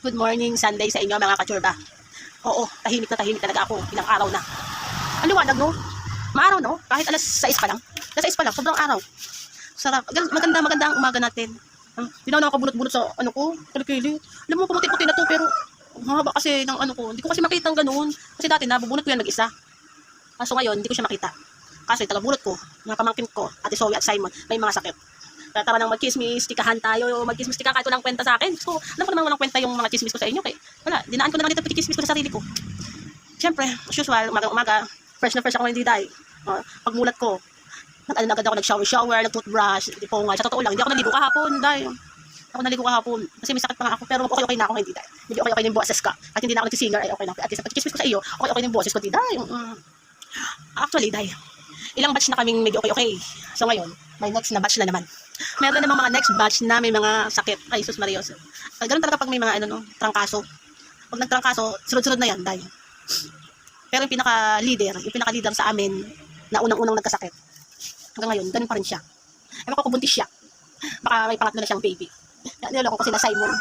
Good morning, Sunday sa inyo mga kachurba. Oo, tahimik na talaga ako. Ilang araw na. Ang liwanag no? Maaraw no? Kahit alas 6 pa lang. Alas 6 pa lang, sobrang araw. Sarap. Maganda ang umaga natin. Hindi na ako kabunot-bunot sa ano ko, kilikili. Alam mo, pumuti-puti na to pero haba kasi ng ano ko. Hindi ko kasi makita ang ganoon. Kasi dati nabubunot ko yan mag-isa. Kaso ngayon, hindi ko siya makita. Kasi taga-bunot ko, mga pamangkin ko, Ate Zoe at Simon, may mga sakit. Kaya tara nang mag-chismis, tikahan tayo, mag-chismis, tika kahit walang kwenta sa akin. So, alam ko naman walang kwenta yung mga chismis ko sa inyo. Kaya, wala, dinaan ko na lang dito pag-chismis ko sa sarili ko. Siyempre, as usual, umaga, fresh na fresh ako hindi dahil. Pagmulat ko, agad ako nag-shower, nag-toothbrush, di po nga. Sa totoo lang, hindi ako naligo kahapon dahil. Ako naligo kahapon kasi may sakit pa nga ako pero okay na ako hindi dahil. Hindi okay na yung boses ka. At hindi na ako nag-singer ay okay na. At least pag-chismis ko sa iyo, okay na yung boses ko di dahil. Actually, dahil. Ilang batch na kaming medyo okay. So ngayon, may next na batch na naman. Meron namang mga next batch na may mga sakit. Ay, sus Marios. Ganun talaga pag may mga trangkaso. Pag nagtrangkaso, sunod-sunod na yan, dahil. Pero yung pinaka-leader sa amin na unang-unang nagkasakit. Hanggang ngayon, ganun pa rin siya. Ay, makakubuntis siya. Baka may pangatlo na siyang baby. Niloloko ko sila Simon.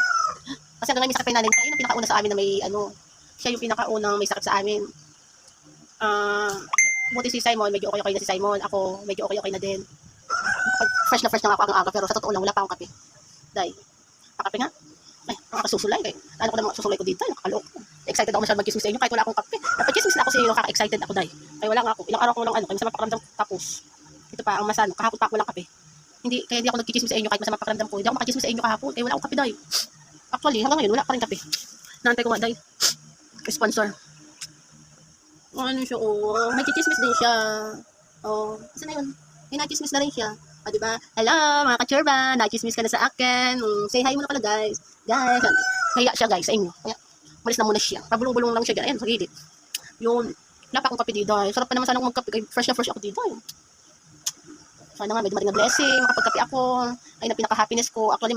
Kasi hanggang ngayon may sakit pa yung nanay. Siya yung pinakauna sa amin na may siya yung pinakaunang may sakit sa amin. Buti si Simon, medyo okay na si Simon. Ako, medyo okay na din. Fresh na ako ang aga, pero sa totoo lang, wala pa akong kape. Dahil, pakape nga. Ay, nakakasusulay. Ano ko naman susulay ko dito, nakakalok. Excited ako masyadong mag-chismis sa inyo, kahit wala akong kape. Napag-chismis na ako sa inyo, nakaka-excited ako dahil. Kaya wala nga ako, ilang araw ko lang kaya masama pakiramdam tapos. Ito pa, ang masano, kahapon pa ako walang kape. Kaya hindi ako nag-chismis sa inyo kahit masama pakiramdam ko. Hindi ako makachismis sa inyo kahapon, wala akong kape dahil. Actually, hanggang ngayon, wala pa rin kape. Naantay ko nga dahil. Sponsor. Ano siya, may chismis din siya. Kasi na yun, may na-chismis na rin siya. Diba? Hello, mga kachurba, na-chismis ka na sa akin. Say hi muna pala, guys. Guys, kaya siya, guys, sa inyo. Kaya, malis na muna siya. Pabulong-bulong lang siya. Ayan, sa gilid. Yun, wala pa akong kape dito. Sarap pa naman sana akong magkape. Fresh na fresh ako dito. Sana nga, may dumating na blessing. Makapagkape ako. Ay, na pinaka-happiness ko. Actually,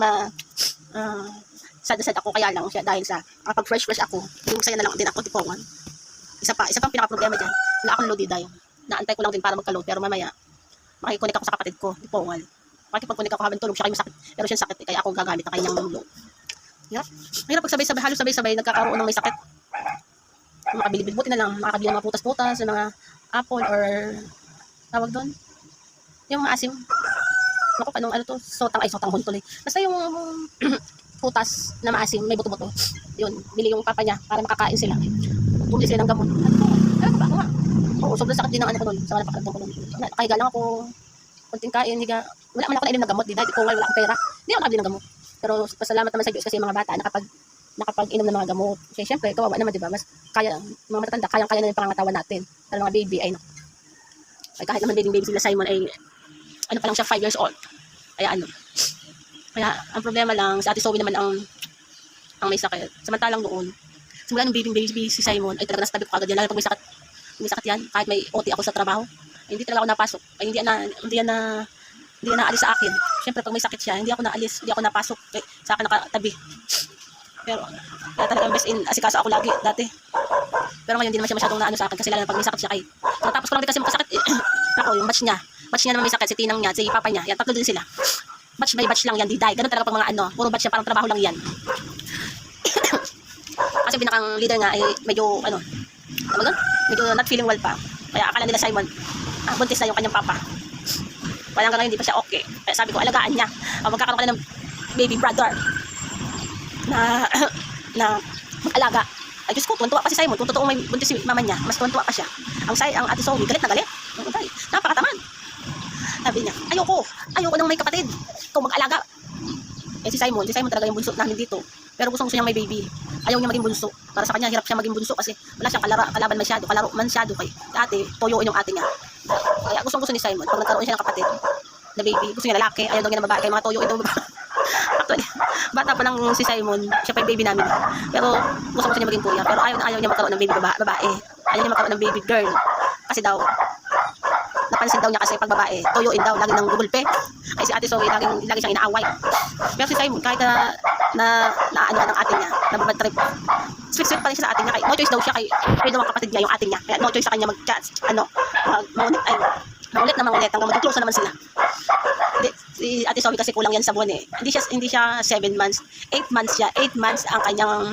sad ako. Kaya lang siya. Dahil sa, kapag fresh ako, yung masaya na lang din ako, tipongan. Isa pang pinaka-problema dyan. Wala akong load dahil. Naantay ko lang din para magka-load. Pero mamaya, makikonnect ako sa kapatid ko. Tipongan. Makikipag-connect ako habang tulog siya kayo masakit. Pero siya sakit. Kaya ako gagamit ng kanyang load. Hirap pag sabay-sabay, halos sabay-sabay, nagkakaroon ng may sakit. Makabilib, buti na lang, makakabili ng mga putas-putas, ng mga apple or tawag doon. Yung maasim. Naku, ano to? Sotang hontuloy. Basta yung putas na maasim, may buto-buto. Yun, bili yung papa niya para makakain sila. Bumili sila ng gamot. Ano ba? Ako nga. Oo, sobrang sakit din ng ano ko nun. Sa mga napakaramdam ko nun. Nakahiga lang ako. Kunting kain, wala man ako nainom ng gamot. Dahil kung wala akong pera, hindi ako nakabili ng gamot. Pero pasalamat naman sa Diyos kasi yung mga bata nakapag-inom ng mga gamot. Kasi syempre, kawawa naman, diba? Mas kaya, mga matatanda, kayang-kaya na yung pangangatawan natin. Pero mga baby, ay kahit naman baby sila Simon ay, ano pa lang siya, 5 years old. Kaya ang problema lang, sa Ate Zoe naman ang may sakit. Samantalang noon, simula nung baby si Simon, ay talaga nasa tabi ko agad yan. Lalo pag may sakit yan, kahit may OT ako sa trabaho, ay hindi talaga ako napasok. Ay hindi yan naalis sa akin. Siyempre pag may sakit siya, hindi ako napasok. Sa akin nakatabi. Pero kaya talagang best in asikaso ako lagi dati. Pero ngayon hindi naman siya masyadong naano sa akin kasi lalo na pag may sakit siya kay. Tapos ko lang din kasi magkasakit. Ako yung batch niya naman may sakit, si tinang niya, si papa niya, yan tatlo din sila. Batch by batch lang yan, di dahil. Ganun talaga pag mga puro batch yan, parang trabaho lang yan. Kasi binakang leader nga ay medyo medyo not feeling well pa. Kaya akala nila Simon, buntis na yung kanyang papa. Kaya hanggang ngayon hindi pa siya okay. Kaya sabi ko, alagaan niya. Magkakaroon ka na ng baby brother na mag-alaga. Ay Diyos ko, tuwan-tuwa pa si Simon. Kung totoo may buntis si mama niya, mas tuwan-tuwa pa siya. Ang Ate Zoe, galit na galit. Napakatamad. Sabi niya, ayoko nang may kapatid. Ikaw mag-alaga. Si Simon talaga yung bunso namin dito. Pero gusto niya may baby. Ayaw niya maging bunso. Para sa kanya, hirap siya maging bunso kasi wala siyang kalaban kalaro masyado kay ate, toyoin yung ate niya. Kaya gusto ni Simon, pag nagkaroon siya ng kapatid na baby, gusto niya lalaki, ayaw daw niya ng babae, kaya mga toyo ito. Actually, bata pa lang si Simon, siya pa yung baby namin. Pero gusto niya maging kuya. Pero ayaw niya magkaroon ng baby babae. Ayaw niya magkaroon ng baby girl. Kasi daw, napansin daw niya kasi pag babae, toyoin daw, lagi ng gubulpe. Kasi si Ate Zoe, lagi siyang inaaway. Pero si Simon, kahit na ng ate niya, nababad-trip. Sweet pa rin siya sa ate niya. No choice daw siya kay daw ang kapatid niya, yung ate niya. Kaya no choice sa kanya maulit na mangulit hanggang mag-close na naman sila. Si Si Ate Somi kasi kulang yan sa buwan eh. Hindi siya 7 months. 8 months siya. 8 months ang kanyang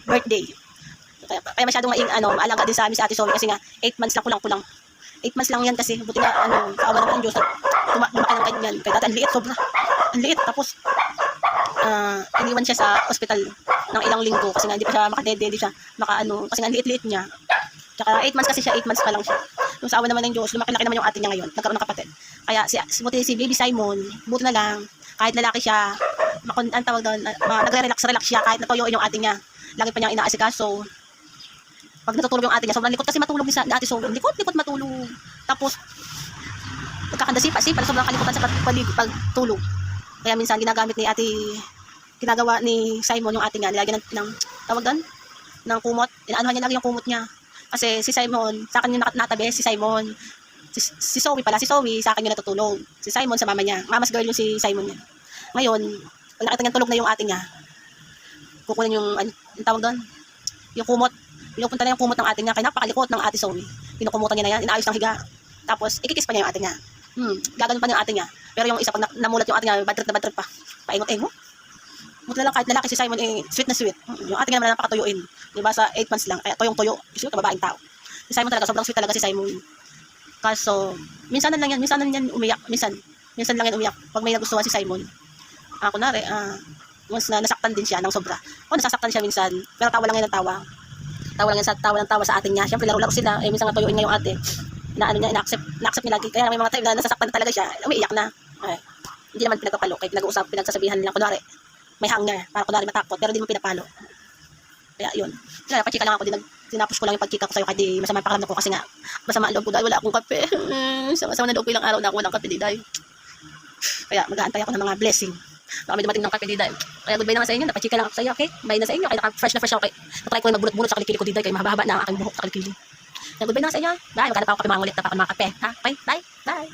birthday. Kaya masyadong maalaga din sa amin si Ate Somi kasi nga 8 months lang kulang-kulang. 8 months lang yan kasi buti nga kaawa naman ang Diyos. Lumaki ng ganyan. Kaya dati ang liit sobra. Ang liit tapos iniwan siya sa ospital ng ilang linggo kasi nga hindi pa siya makadede, hindi siya kasi nga liit-liit niya. Tsaka 8 months kasi siya, 8 months pa lang siya. Yung sa awa naman ng Diyos, lumaki-laki naman yung ate niya ngayon. Nagkaroon ng kapatid. Kaya buti si Baby Simon, buti na lang, kahit lalaki siya, ang tawag doon, nagre-relax siya kahit natuyuin yung ate niya. Lagi pa niya inaasikaso. Pag natutulog yung ate niya, sobrang likot kasi matulog ni ate Sobrang likot matulog. Tapos, pagkakandasipa, sobrang kalikutan sa pagtulog. Kaya minsan ginagawa ni Simon yung ate niya, nilagyan ng tawag doon, ng kumot. Inaanuhan niya lagi yung kumot niya. Kasi si Simon, sa akin yung natabi, si Simon. Si Zoe pala, si Zoe, sa akin yung natutulog. Si Simon sa mama niya. Mama's girl yung si Simon niya. Ngayon, pag nakita niya tulog na yung ate niya, kukunin yung tawag doon, yung kumot. Pinupunta na yung kumot ng ate niya, kaya napakalikot ng ate Zoe. Pinukumutan niya na yan, inaayos ng higa. Tapos, ikikis pa niya yung ate niya. Gaganon pa niya yung ate niya. Pero yung isa, pag namulat yung ate niya, bad trip pa. Paingot-ingot. Buti na lang kahit lalaki si Simon, sweet na sweet. Yung ate niya naman napakatuyuin. Diba sa 8 months lang, kaya toyong-toyo. Kasi ito, babaeng tao. Si Simon talaga, sobrang sweet talaga si Simon. Kaso, minsan lang yan umiyak. Minsan lang yan umiyak. Pag may nagustuhan si Simon. Kunwari, once na nasaktan din siya ng sobra. Nasasaktan siya minsan. Pero tawa lang yan ng tawa. Tawa lang yan tawa sa atin niya. Siyempre, laro-laro sila. Minsan nga tuyuin nga yung ate. Na-accept niya lagi. Kaya may mga time na nasasaktan talaga siya. Umiiyak na. Hindi naman pinagpapalo. Kaya pinagsasabihan nila. Kunwari, may hanger, para kunwari matakot, pero di mo pinapalo. Kaya yun. Kaya pachika lang ako, tinapos ko lang yung pagchika ko sa'yo, kahit di masama pakiramdam ko kasi nga, masama ang loob ko dahil wala akong kape. Sama na loob ko ilang araw na ako walang kape di dahil. Kaya mag-aantay ako ng mga blessing. Baka may dumating ng kape di dahil. Kaya goodbye naman sa inyo, napachika lang ako sa'yo, okay? Bye na sa inyo, kaya fresh na fresh ako. Natry ko yung magbunot-bunot sa kilikili ko di dahil, kaya mahaba-haba na ang aking buhok sa kilikili. Kaya goodbye na sa inyo. Bye, magkana pa ako kape, mga ulit na pa ako ng mga kape. Ha? Okay, bye, bye.